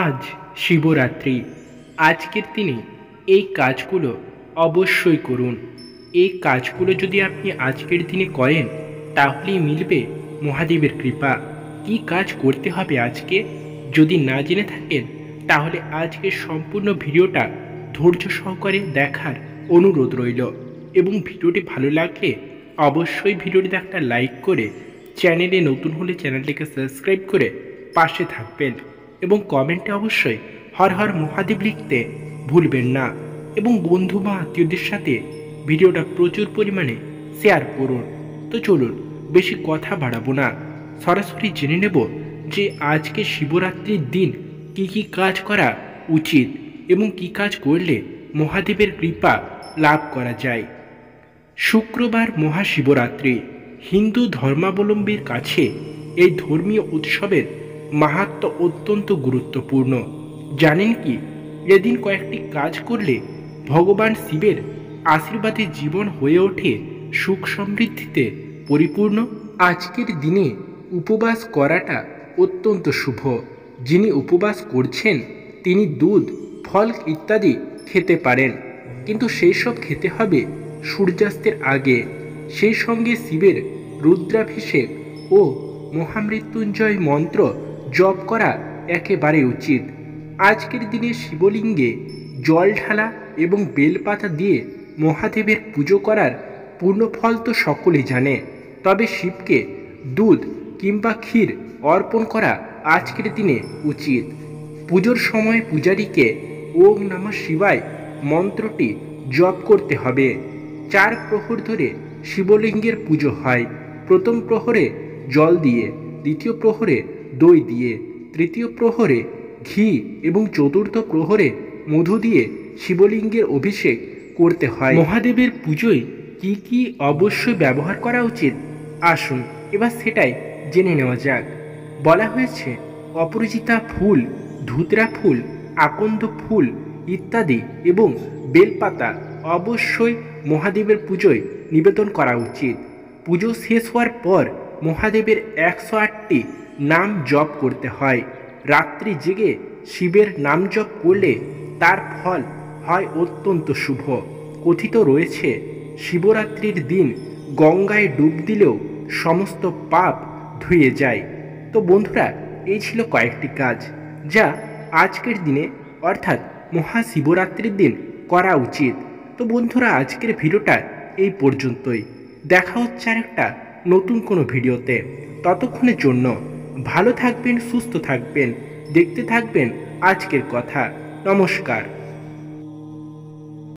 আজ শিবরাত্রি। আজকের দিনে এই কাজগুলো অবশ্যই করুন। এই কাজগুলো যদি আপনি আজকের দিনে করেন তাহলেই মিলবে মহাদেবের কৃপা। কি কাজ করতে হবে আজকে যদি না জেনে থাকেন তাহলে আজকের সম্পূর্ণ ভিডিওটা ধৈর্য সহকারে দেখার অনুরোধ রইল। এবং ভিডিওটি ভালো লাগলে অবশ্যই ভিডিওটিতে একটা লাইক করে, চ্যানেলে নতুন হলে চ্যানেলটিকে সাবস্ক্রাইব করে পাশে থাকবেন। এবং কমেন্টে অবশ্যই হর হর মহাদেব লিখতে ভুলবেন না। এবং বন্ধু বা আত্মীয়দের সাথে ভিডিওটা প্রচুর পরিমাণে শেয়ার করুন। তো চলুন বেশি কথা বাড়াবো না, সরাসরি জেনে নেব যে আজকে শিবরাত্রির দিন কি কি কাজ করা উচিত এবং কি কাজ করলে মহাদেবের কৃপা লাভ করা যায়। শুক্রবার মহাশিবরাত্রি। হিন্দু ধর্মাবলম্বীর কাছে এই ধর্মীয় উৎসবের মাহাত্ম্য অত্যন্ত গুরুত্বপূর্ণ। জানেন কি, এদিন কয়েকটি কাজ করলে ভগবান শিবের আশীর্বাদে জীবন হয়ে ওঠে সুখ সমৃদ্ধিতে পরিপূর্ণ। আজকের দিনে উপবাস করাটা অত্যন্ত শুভ। যিনি উপবাস করছেন তিনি দুধ, ফল ইত্যাদি খেতে পারেন, কিন্তু সেই সব খেতে হবে সূর্যাস্তের আগে। সেই সঙ্গে শিবের রুদ্রাভিষেক ও মহামৃত্যুঞ্জয় মন্ত্র জপ করা একেবারে উচিত। আজকের দিনে শিবলিঙ্গে জল ঢালা এবং বেলপাতা দিয়ে মহাদেবের পুজো করার পূর্ণফল তো সকলেই জানে, তবে শিবকে দুধ কিংবা ক্ষীর অর্পণ করা আজকের দিনে উচিত। পুজোর সময় পূজারীকে ওম নমঃ শিবায় মন্ত্রটি জপ করতে হবে। 4 প্রহর ধরে শিবলিঙ্গের পুজো হয়। প্রথম প্রহরে জল দিয়ে, দ্বিতীয় প্রহরে দই দিয়ে, তৃতীয় প্রহরে ঘি এবং চতুর্থ প্রহরে মধু দিয়ে শিবলিঙ্গের অভিষেক করতে হয়। মহাদেবের পুজোয় কি কি অবশ্যই ব্যবহার করা উচিত আসুন এবার সেটাই জেনে নেওয়া যাক। বলা হয়েছে অপরাজিতা ফুল, ধুতরা ফুল, আকন্দ ফুল ইত্যাদি এবং বেলপাতা অবশ্যই মহাদেবের পুজোয় নিবেদন করা উচিত। পুজো শেষ হওয়ার পর মহাদেবের 108টি নাম জপ করতে হয়। রাত্রি জেগে শিবের নাম জপ করলে তার ফল হয় অত্যন্ত শুভ। কথিত রয়েছে শিবরাত্রির দিন গঙ্গায় ডুব দিলেও সমস্ত পাপ ধুয়ে যায়। তো বন্ধুরা, এই ছিল কয়েকটি কাজ যা আজকের দিনে অর্থাৎ মহাশিবরাত্রির দিন করা উচিত। তো বন্ধুরা, আজকের ভিডিওটা এই পর্যন্তই। দেখা হচ্ছে আর একটা নতুন কোনো ভিডিওতে। ততক্ষণের জন্য ভালো থাকবেন, সুস্থ থাকবেন, দেখতে থাকবেন আজকের কথা। নমস্কার।